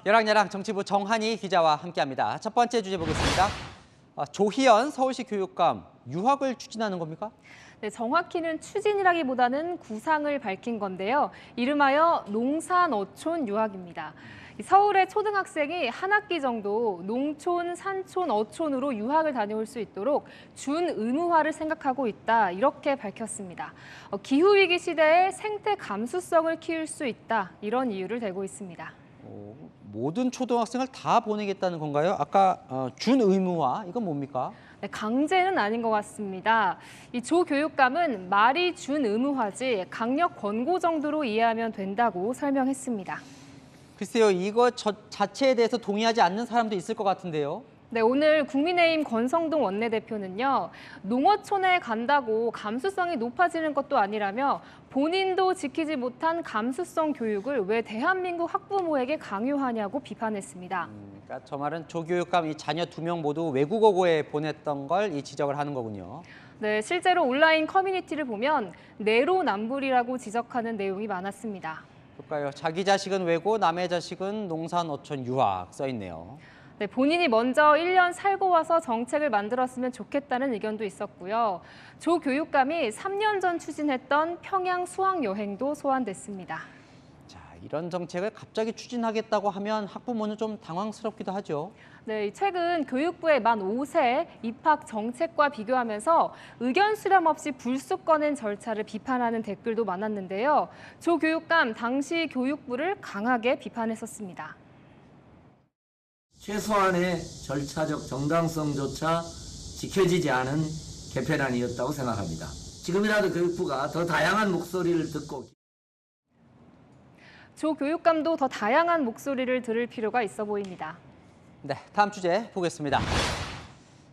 여랑야랑 정치부 정한희 기자와 함께합니다. 첫 번째 주제 보겠습니다. 조희연 서울시 교육감, 유학을 추진하는 겁니까? 네, 정확히는 추진이라기보다는 구상을 밝힌 건데요. 이름하여 농산어촌 유학입니다. 서울의 초등학생이 한 학기 정도 농촌, 산촌, 어촌으로 유학을 다녀올 수 있도록 준의무화를 생각하고 있다, 이렇게 밝혔습니다. 기후위기 시대에 생태 감수성을 키울 수 있다, 이런 이유를 대고 있습니다. 모든 초등학생을 다 보내겠다는 건가요? 아까 준의무화, 이건 뭡니까? 네, 강제는 아닌 것 같습니다. 이 조 교육감은 말이 준의무화지 강력 권고 정도로 이해하면 된다고 설명했습니다. 글쎄요, 이거 자체에 대해서 동의하지 않는 사람도 있을 것 같은데요. 네, 오늘 국민의힘 권성동 원내대표는요, 농어촌에 간다고 감수성이 높아지는 것도 아니라며 본인도 지키지 못한 감수성 교육을 왜 대한민국 학부모에게 강요하냐고 비판했습니다. 그러니까 저 말은 조 교육감 이 자녀 2명 모두 외국어고에 보냈던 걸 이 지적을 하는 거군요. 네, 실제로 온라인 커뮤니티를 보면 내로남불이라고 지적하는 내용이 많았습니다. 볼까요? 자기 자식은 외고, 남의 자식은 농산어촌 유학 써 있네요. 네, 본인이 먼저 1년 살고 와서 정책을 만들었으면 좋겠다는 의견도 있었고요. 조 교육감이 3년 전 추진했던 평양 수학여행도 소환됐습니다. 자, 이런 정책을 갑자기 추진하겠다고 하면 학부모는 좀 당황스럽기도 하죠. 네, 최근 교육부의 만 5세 입학 정책과 비교하면서 의견 수렴 없이 불쑥 꺼낸 절차를 비판하는 댓글도 많았는데요. 조 교육감 당시 교육부를 강하게 비판했었습니다. 최소한의 절차적 정당성조차 지켜지지 않은 개편안이었다고 생각합니다. 지금이라도 교육부가 더 다양한 목소리를 듣고 조 교육감도 더 다양한 목소리를 들을 필요가 있어 보입니다. 네, 다음 주제 보겠습니다.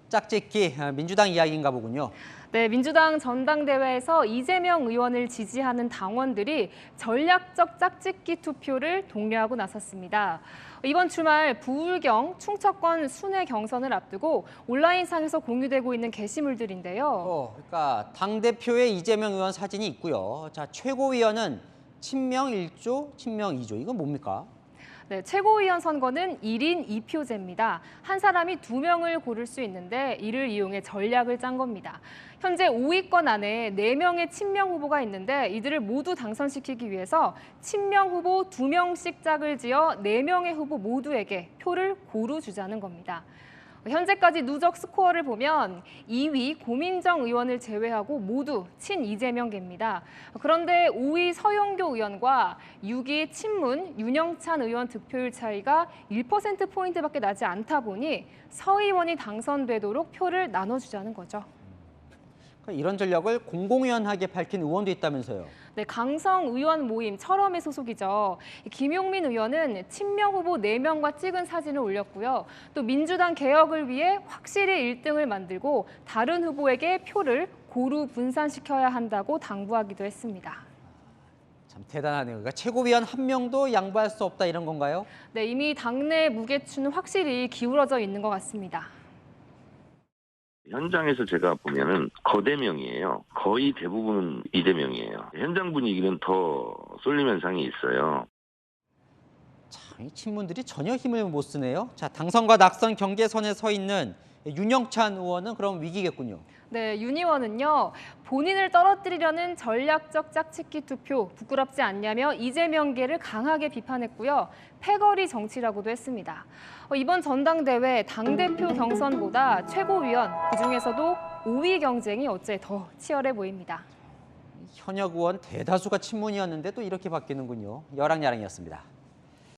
짝짓기, 민주당 이야기인가 보군요. 네, 민주당 전당대회에서 이재명 의원을 지지하는 당원들이 전략적 짝짓기 투표를 독려하고 나섰습니다. 이번 주말 부울경, 충청권 순회 경선을 앞두고 온라인상에서 공유되고 있는 게시물들인데요. 그러니까 당대표의 이재명 의원 사진이 있고요. 자, 최고위원은 친명 1조, 친명 2조. 이건 뭡니까? 네, 최고위원 선거는 1인 2표제입니다. 한 사람이 2명을 고를 수 있는데 이를 이용해 전략을 짠 겁니다. 현재 5위권 안에 4명의 친명 후보가 있는데 이들을 모두 당선시키기 위해서 친명 후보 2명씩 짝을 지어 4명의 후보 모두에게 표를 고루 주자는 겁니다. 현재까지 누적 스코어를 보면 2위 고민정 의원을 제외하고 모두 친이재명계입니다. 그런데 5위 서영교 의원과 6위 친문 윤영찬 의원 득표율 차이가 1%포인트밖에 나지 않다 보니 서 의원이 당선되도록 표를 나눠주자는 거죠. 이런 전략을 공공연하게 밝힌 의원도 있다면서요. 네, 강성 의원 모임 철험의 소속이죠. 김용민 의원은 친명 후보 4명과 찍은 사진을 올렸고요. 또 민주당 개혁을 위해 확실히 1등을 만들고 다른 후보에게 표를 고루 분산시켜야 한다고 당부하기도 했습니다. 참 대단하네요. 그러니까 최고위원 1명도 양보할 수 없다 이런 건가요? 네, 이미 당내 무게추는 확실히 기울어져 있는 것 같습니다. 현장에서 제가 보면은 거대명이에요. 거의 대부분은 이재명이에요. 현장 분위기는 더 쏠림 현상이 있어요. 참, 이 친문들이 전혀 힘을 못 쓰네요. 자, 당선과 낙선 경계선에 서 있는 윤영찬 의원은 그럼 위기겠군요. 네, 윤 의원은요, 본인을 떨어뜨리려는 전략적 짝짓기 투표 부끄럽지 않냐며 이재명계를 강하게 비판했고요. 패거리 정치라고도 했습니다. 이번 전당대회 당대표 경선보다 최고위원, 그중에서도 5위 경쟁이 어째 더 치열해 보입니다. 현역 의원 대다수가 친문이었는데 또 이렇게 바뀌는군요. 여랑야랑이었습니다.